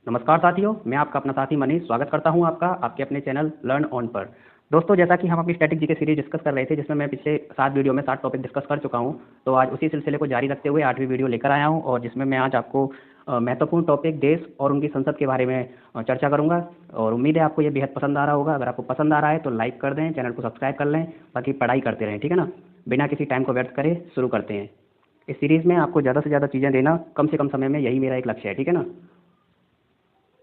नमस्कार साथियों, मैं आपका अपना साथी मनीष स्वागत करता हूं आपका आपके अपने चैनल लर्न ऑन पर। दोस्तों, जैसा कि हम अपनी स्टैटिक जीके सीरीज डिस्कस कर रहे थे, जिसमें मैं पिछले 7 वीडियो में 7 टॉपिक डिस्कस कर चुका हूं, तो आज उसी सिलसिले को जारी रखते हुए 8वीं वीडियो लेकर आया हूं और जिसमें मैं आज आपको महत्वपूर्ण टॉपिक देश और उनकी संसद के बारे में चर्चा करूंगा। और उम्मीद है आपको ये बेहद पसंद आ रहा होगा। अगर आपको पसंद आ रहा है तो लाइक कर दें, चैनल को सब्सक्राइब कर लें, बाकी पढ़ाई करते रहें, ठीक है ना। बिना किसी टाइम को व्यर्थ करे शुरू करते हैं। इस सीरीज़ में आपको ज़्यादा से ज़्यादा चीज़ें देना कम से कम समय में, यही मेरा एक लक्ष्य है, ठीक है ना।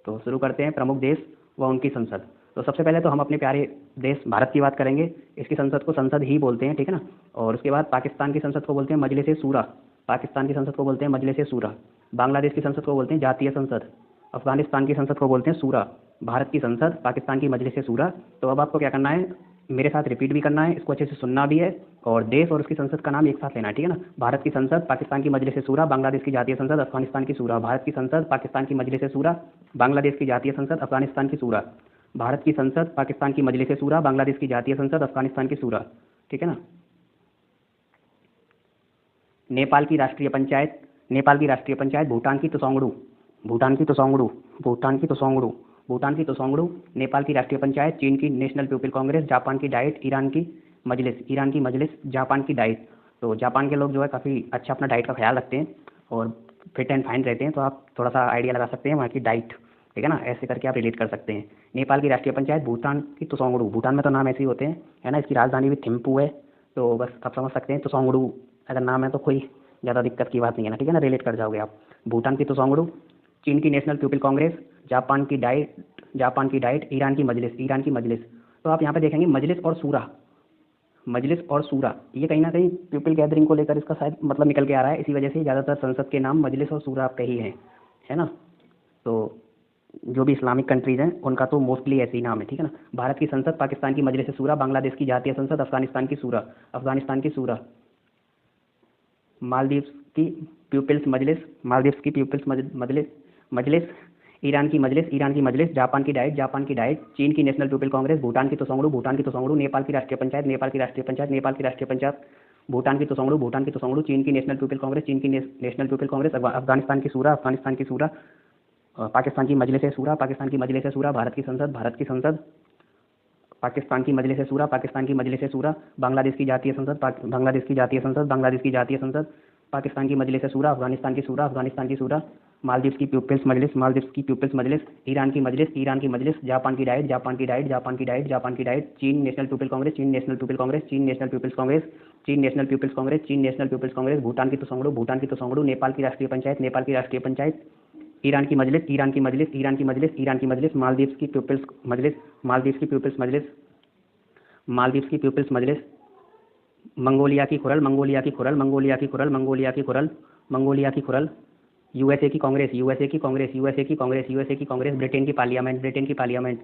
तो शुरू करते हैं प्रमुख देश व उनकी संसद। तो सबसे पहले तो हम अपने प्यारे देश भारत की बात करेंगे। इसकी संसद को संसद ही बोलते हैं, ठीक है ना। और उसके बाद पाकिस्तान की संसद को बोलते हैं मजलिस ए शूरा। पाकिस्तान की संसद को बोलते हैं मजलिस ए शूरा। बांग्लादेश की संसद को बोलते हैं जातीय संसद। अफगानिस्तान की संसद को बोलते हैं शूरा। भारत की संसद, पाकिस्तान की मजलिस ए शूरा। तो अब आपको क्या करना है, मेरे साथ रिपीट भी करना है, इसको अच्छे से सुनना भी है और देश और उसकी संसद का नाम एक साथ लेना है, ठीक है ना। भारत की संसद, पाकिस्तान की मजलिस ए शूरा, बांग्लादेश की जातीय संसद, अफगानिस्तान की शूरा। भारत की संसद, पाकिस्तान की मजलिस ए शूरा, बांग्लादेश की जातीय संसद, अफगानिस्तान की शूरा। भारत की संसद, पाकिस्तान की मजलिस ए शूरा, बांग्लादेश की जातीय संसद, अफगानिस्तान की शूरा, ठीक है ना। नेपाल की राष्ट्रीय पंचायत, नेपाल की राष्ट्रीय पंचायत भूटान की तोसोंगडू, भूटान की तोसोंगडू, भूटान की तोसोंगडू, भूटान की तोसोंगडू। नेपाल की राष्ट्रीय पंचायत, चीन की नेशनल पीपल कांग्रेस, जापान की डाइट, ईरान की मजलिस, ईरान की मजलिस, जापान की डाइट। तो जापान के लोग जो है काफ़ी अच्छा अपना डाइट का ख्याल रखते हैं और फिट एंड फाइन रहते हैं, तो आप थोड़ा सा आइडिया लगा सकते हैं वहाँ की डाइट, ठीक है ना। ऐसे करके आप रिलेट कर सकते हैं। नेपाल की राष्ट्रीय पंचायत भूटान की तोसोंगडू, भूटान में तो नाम ऐसे ही होते हैं, है ना। इसकी राजधानी भी थिम्पू है, तो बस आप समझ सकते हैं तोसोंगडू अगर नाम है तो कोई ज़्यादा दिक्कत की बात नहीं है ना, ठीक है ना, रिलेट कर जाओगे आप। भूटान की तोसोंगडू, चीन की नेशनल पीपल कांग्रेस, जापान की डाइट, जापान की डाइट, ईरान की मजलिस, ईरान की मजलिस। तो आप यहाँ पे देखेंगे मजलिस और सूरा, मजलिस और सूरा, ये कहीं ना कहीं पीपल गैदरिंग को लेकर इसका शायद मतलब निकल के आ रहा है। इसी वजह से ज़्यादातर संसद के नाम मजलिस और सूरा आपके ही हैं, है ना। तो जो भी इस्लामिक कंट्रीज़ हैं उनका तो मोस्टली ऐसे ही नाम है, ठीक है ना। भारत की संसद, पाकिस्तान की मजलिस सूरा, बांग्लादेश की जातीय संसद, अफगानिस्तान की सूरा, अफगानिस्तान की सूरा। मालदीव्स की पीपल्स मजलिस, मालदीव्स की पीपल्स मजलिस, मजलिस। ईरान की मजलिस, ईरान की मजलिस, जापान की डाइट, जापान की डाइट। चीन की नेशनल पीपल कांग्रेस, भूटान की तोसोंगडू, भूटान की तोसोंगडू। नेपाल की राष्ट्रीय पंचायत, नेपाल की राष्ट्रीय पंचायत, नेपाल की राष्ट्रीय पंचायत। भूटान की तोसोंगडू, भूटान की तोसोंगडू। चीन की नेशनल पीपल कांग्रेस, चीन की नेशनल पीपल कांग्रेस। अफगानिस्तान की सूरा, अफगानिस्तान की सूरा। पाकिस्तान की मजलिस सूरा, पाकिस्तान की मजलिस सूरा। भारत की संसद, भारत की संसद, पाकिस्तान की मजलिस सूरा, पाकिस्तान की मजलिस सूरा। बांग्लादेश की जातीय संसद, बांग्लादेश की जातीय संसद, बांग्लादेश की जातीय संसद। पाकिस्तान की मजलिस सूरा, अफगानिस्तान की सूरा, अफगानिस्तान की सूरा। मालदीव्स की पीपल्स मजलिस, मालदीव्स की पीपल्स मजलिस। ईरान की मजलिस, ईरान की मजलिस। जापान की डाइट, जापान की डाइट, जापान की डाइट, जापान की डाइट। चीन नेशनल पीपल कांग्रेस, चीन नेशनल पीपल कांग्रेस, चीन नेशनल पीपल्स कांग्रेस, चीन नेशनल पीपल्स कांग्रेस, चीन नेशनल पीपल्स कांग्रेस। भूटान की तोसोंगडू, भूटान की तोसोंगडू। नेपाल की राष्ट्रीय पंचायत, नेपाल की राष्ट्रीय पंचायत। ईरान की मजलिस, ईरान की मजलिस, ईरान की मजलिस, ईरान की मजलिस। मालदीव्स की पीपल्स मजलिस, मालदीव्स की पीपल्स मजलिस, मालदीव्स की पीपल्स मजलिस। मंगोलिया की खुरल, मंगोलिया की खुरल, मंगोलिया की खुरल, मंगोलिया की खुरल, मंगोलिया की खुरल। यूएसए की कांग्रेस, यूएसए की कांग्रेस, यूएसए की कांग्रेस, यूएसए की कांग्रेस। ब्रिटेन की पार्लियामेंट, ब्रिटेन की पार्लियामेंट।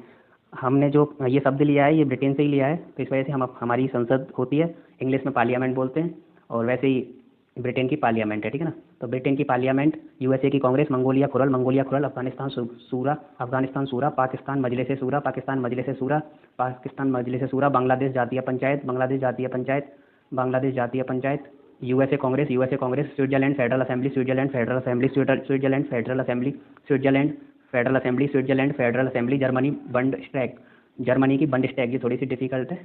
हमने जो ये शब्द लिया है ये ब्रिटेन से ही लिया है, तो इस वजह से हम हमारी संसद होती है, इंग्लिश में पार्लियामेंट बोलते हैं, और वैसे ही ब्रिटेन की पार्लियामेंट है, ठीक है ना। तो ब्रिटेन की पार्लियामेंट, यूएसए की Congress, Mongolia Khural, Mongolia खुरल। Afghanistan सूरा, अफगानिस्तान सूरा। पाकिस्तान मजलिस सूरा, पाकिस्तान मजलिस सूरा, पाकिस्तान मजलिस सूरा। बांग्लादेश जातीय पंचायत, बांग्लादेश जातीय पंचायत, बांग्लादेश जातीय panchayat. USA Congress, USA Congress. Switzerland Federal Assembly, Switzerland Federal Assembly, Switzerland Federal Assembly, Switzerland Federal Assembly, Switzerland Federal Assembly. Germany Bundestag, Germany की बंडस्टैग, ये थोड़ी सी डिफिकल्ट है,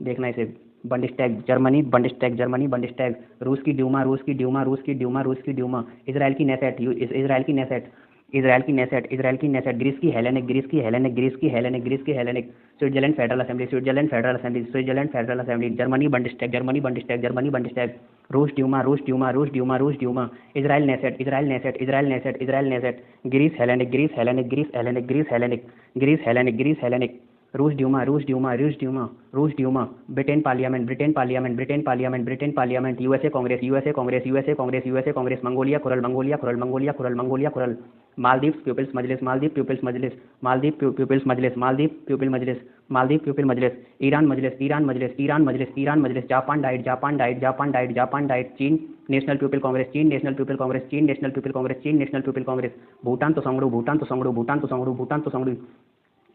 देखना इसे। Bundestag, Germany Bundestag, Germany Bundestag. रूस की ड्यूमा, रूस की ड्यूमा, रूस की ड्यूमा, रूस की ड्यूमा। इसराइल की नेसेट, इसराइल की नेसेट, इसराइल की नेसेट, इसराइल की नेसेट। ग्रीस की हेलेनिक, ग्रीस की हेलेनिक, ग्रीस की हेलेनिक, ग्रीस की Hellenic. Switzerland Federal Assembly, Switzerland Federal Assembly, Switzerland Federal Assembly. Germany Bundestag, Germany Bundestag, Germany Bundestag. रूस Duma, रूस Duma, रूस ड्यूमा, रूस Duma. Israel Knesset, Israel Knesset, Israel Knesset, Israel Knesset. Greece Hellenic, Greece Hellenic, Greece Hellenic, Greece Hellenic, Greece Hellenic, Greece Hellenic. रूस Duma, रूस Duma, रूस Duma, रूस Duma. Britain Parliament, Britain Parliament, Britain Parliament, Britain Parliament. USA Congress, USA Congress, USA Congress, USA Congress. Mongolia Khural, Mongolia Khural, Mongolia Khural, Mongolia Khural. Maldives People's मजलिस, Maldives People's मजलिस, Maldives People's मजलिस, Maldives People Majlis, Maldives People Majlis. Iran मजलिस, Iran मजलिस, Iran मजलिस, Iran Majlis. Japan Diet, Japan Diet, Japan Diet, Japan Diet. चीन National People Congress, चीन National People Congress, चीन National People Congress, चीन National People Congress. Bhutan तोसोंगडू, Bhutan तोसोंगडू, Bhutan तोसोंगडू, Bhutan तोसोंगडू।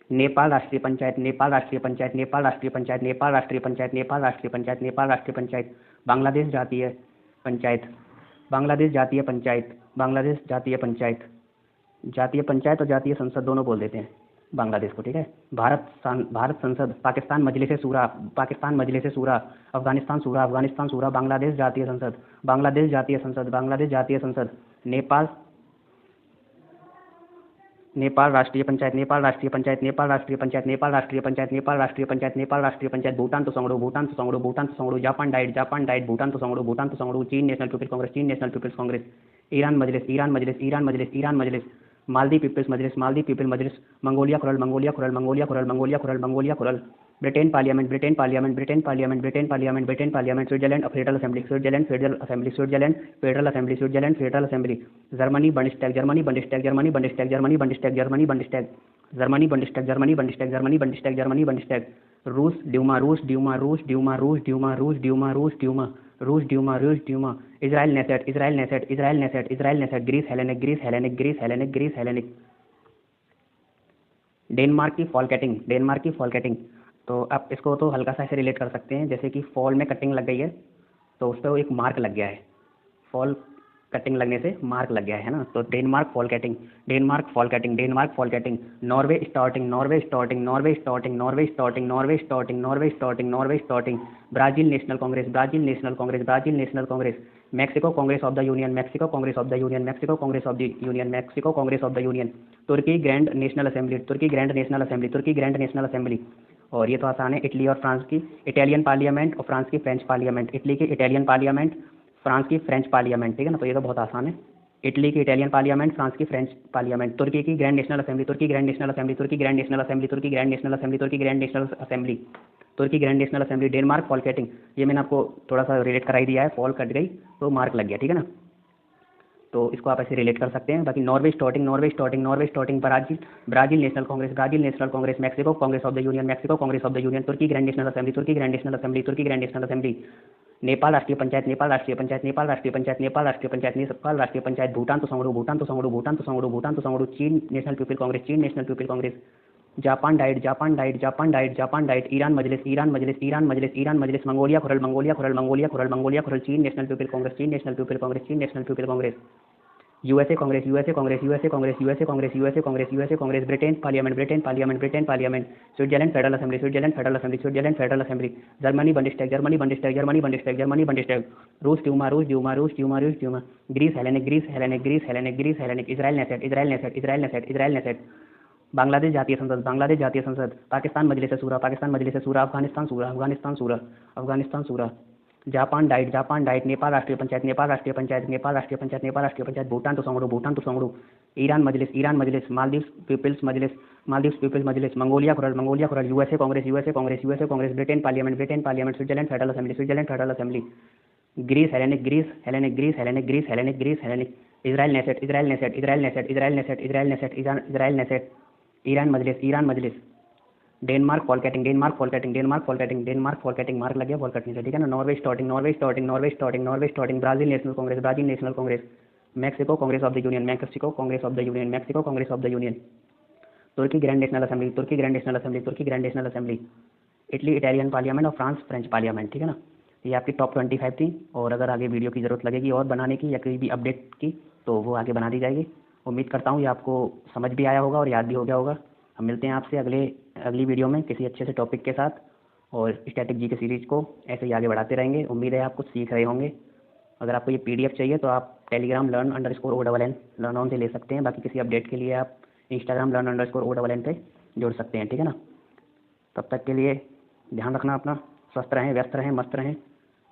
Nepal Rashtriya Panchayat, Nepal Rashtriya Panchayat, Nepal Rashtriya Panchayat, Nepal Rashtriya Panchayat, Nepal Rashtriya Panchayat, Nepal Rashtriya panchayat. Bangladesh जातीय पंचायत, बांग्लादेश जातीय पंचायत, बांग्लादेश जातीय पंचायत। जातीय पंचायत और जातीय संसद दोनों बोल देते हैं बांग्लादेश को, ठीक है। भारत संसद, पाकिस्तान मजलिस शूरा, पाकिस्तान मजलिस शूरा, अफगानिस्तान शूरा, अफगानिस्तान शूरा, बांग्लादेश जातीय संसद, बांग्लादेश जातीय संसद, बांग्लादेश जातीय संसद, नेपाल, नेपाल राष्ट्रीय पंचायत, नेपाल राष्ट्रीय पंचायत, नेपाल राष्ट्रीय पंचायत, नेपाल राष्ट्रीय पंचायत, नेपाल राष्ट्रीय पंचायत, नेपाल राष्ट्रीय पंचायत, भूटान तो संगड़ो, भूटान तो संगड़ो, भूटान तो संगड़ो, Japan Diet, Japan Diet, Bhutan तो संगड़ो, भूटान तो संगड़ो, चीन नेशनल पीपल्स कांग्रेस, चीन नेशनल पीपल्स कांग्रेस, ईरान मजलिस, ईरान मजलिस, ईरान मजलिस, ईरान मजलिस, मालदीव पीपल्स मजलिस, Maldives People Majlis, Mongolia Khural, Mongolia Khural, Mongolia Khural, Mongolia Khural, Mongolia Khural, Britain Parliament, Britain Parliament, Britain Parliament, Britain Parliament, Britain Parliament, Switzerland Federal Assembly, Switzerland Federal Assembly, Switzerland Federal Assembly, Switzerland Federal Assembly, Germany Bundestag, Germany Bundestag, Germany Bundestag, Germany Bundestag, Germany Bundestag, Germany Bundestag, Germany Bundestag, Germany Bundestag, Germany Bundestag, रूस Duma, रूस Duma, रूस Duma, रूस Duma, रूस Duma, रूस Duma, रूस Duma, रूस Duma, Israel Knesset, Israel Knesset, Israel Knesset, Israel Knesset, Greece Hellenic, Greece Hellenic, Greece Hellenic, Greece Hellenic, Denmark की fall cutting, Denmark की फॉल कटिंग। तो आप इसको तो हल्का सा ऐसे रिलेट कर सकते हैं जैसे कि फॉल में कटिंग लग गई है तो उस पर एक मार्क लग गया है, फॉल कटिंग लगने से मार्क लग गया है ना। तो Denmark fall cutting, Denmark fall cutting, Denmark fall cutting, Norway starting, Norway starting, Norway starting, Norway starting, Norway starting, Norway starting, Norway starting, Brazil National Congress, Brazil National Congress, Brazil National Congress, Mexico Congress of the Union, Mexico Congress of the Union, Mexico Congress of the Union, Mexico Congress of the Union, तुर्की Grand National Assembly, तुर्की Grand National Assembly, तुर्की Grand National Assembly. और ये तो आसान है, Italy और France की, इटालियन पार्लियामेंट और फ्रांस की फ्रेंच पार्लियामेंट, इटली की इटालियन पार्लियामेंट, फ्रांस की फ्रेंच पार्लियामेंट, ठीक है ना। तो ये तो बहुत आसान है, इटली की इटालियन पार्लियामेंट, फ्रांस की फ्रेंच पार्लियामेंट, तुर्की की ग्रैंड नेशनल असेंबली, तुर्की ग्रैंड नेशनल असेंबली, तुर्की ग्रैंड नेशनल असेंबली, तुर्की ग्रैंड नेशनल असेंबली, तुर्की ग्रैंड नेशनल असेंबली, तुर्की Grand National Assembly, Denmark fall cutting. ये मैंने आपको थोड़ा सा रिलेट कराई दिया है, फॉल कट गई तो मार्क लग गया, ठीक है ना। तो इसको आप ऐसे रिलेट कर सकते हैं। बाकी Norway starting, Norway starting, Norway starting, Brazil, Brazil National Congress, Brazil National Congress, Mexico Congress of the Union, Mexico Congress of the Union, तुर्की ग्रैंड नेशनल असेंबली, तुर्की ग्रैंड नेशनल असेंबली, तुर्की Grand National Assembly, Nepal Rashtriya Panchayat, Nepal Rashtriya Panchayat, Nepal Rashtriya Panchayat, Nepal Rashtriya Panchayat, Nepal Rashtriya panchayat, Bhutan तो संगड़ो, भूटान तो संगड़ो, भूटान तो संगड़ो, भूटान तो संगड़ो, चीन नेशनल पीपल कांग्रेस, चीन नेशनल पीपल कांग्रेस, जापान Diet, Japan Diet, Japan Diet, Japan Diet, ईरान मजलिस, ईरान मजलिस, ईरान मजलिस, ईरान मजलिस, Mongolia Khural, Mongolia Khural, Mongolia Khural, Mongolia Khural, चीन नेशनल पीपल कांग्रेस, चीन नेशनल पीपल कांग्रेस, चीन National People Congress, USA Congress, USA Congress, USA Congress, USA Congress, USA Congress, USA Congress, Britain Parliament, Britain Parliament, Britain Parliament, Switzerland Federal Assembly, Switzerland Federal Assembly, Switzerland Federal Assembly, Germany Bundestag, Germany Bundestag, Germany Bundestag, Germany Bundestag, रूस Duma, रूस Duma, रूस Duma, रूस Duma, Greece Hellenic, Greece Hellenic, Greece Hellenic, Greece Hellenic, Israel Knesset, Israel Knesset, Israel Knesset, Israel Knesset, Bangladesh Jatiya Sangsad, Bangladesh Jatiya संसद, पाकिस्तान मजलिस सूरा, पाकिस्तान मजलिस सूरा, अफगानिस्तान सूरा, अफगानिस्तान सूरा, अफगानिस्तान सूरा, Japan Diet, Japan diet, Nepal Rashtriya Panchayat, Nepal Rashtriya Panchayat, Nepal Rashtriya Panchayat, Nepal Rashtriya panchayat, Bhutan तो संगड़ो, भूटान तो संगड़ो, ईरान मजलिस, ईरान मजलिस, मालदीव पीपल्स मजलिस, मालदीव पीपल्स मजलिस, Mongolia Khural, Mongolia Khural, USA Congress, USA Congress, USA Congress, Britain Parliament, Britain Parliament, Switzerland Federal Assembly, Switzerland Federal Assembly, Greece Hellenic, Greece Hellenic, Greece Hellenic, Greece Hellenic, Greece Hellenic, Israel Knesset, Israel Knesset, Israel Knesset, Israel Knesset, Israel Knesset, Israel Knesset, ईरान मजलिस, Iran मजलिस, Denmark fall cutting, Denmark fall cutting, Denmark fall cutting, Denmark fall cutting, mark लग गया fall cutting से, ठीक है ना। Norway starting, Norway starting, Norway starting, Norway starting, Brazil National Congress, Brazil National Congress, Mexico Congress of the Union, Mexico Congress of the Union, Mexico Congress of the Union, तुर्की Grand National Assembly, तुर्की Grand National Assembly, तुर्की Grand National Assembly, Italy Italian Parliament और France French Parliament, ठीक है ना। ये आपकी top 25 थी। और अगर आगे वीडियो की ज़रूरत लगेगी और बनाने की या कोई भी अपडेट की तो वो आगे बना दी जाएगी। उम्मीद करता हूँ ये आपको समझ भी आया होगा और याद भी हो गया होगा। हम मिलते हैं आपसे अगली वीडियो में किसी अच्छे से टॉपिक के साथ, और स्टैटिक जी के सीरीज़ को ऐसे ही आगे बढ़ाते रहेंगे। उम्मीद है आप कुछ सीख रहे होंगे। अगर आपको ये PDF चाहिए तो आप टेलीग्राम learn_ONN लर्न ऑन से ले सकते हैं। बाकी किसी अपडेट के लिए आप इंस्टाग्राम learn_ONN पे जोड़ सकते हैं, ठीक है ना। तब तक के लिए ध्यान रखना अपना, स्वस्थ रहें, व्यस्त रहें, मस्त रहें।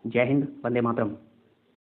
जय हिंद, वंदे मातरम।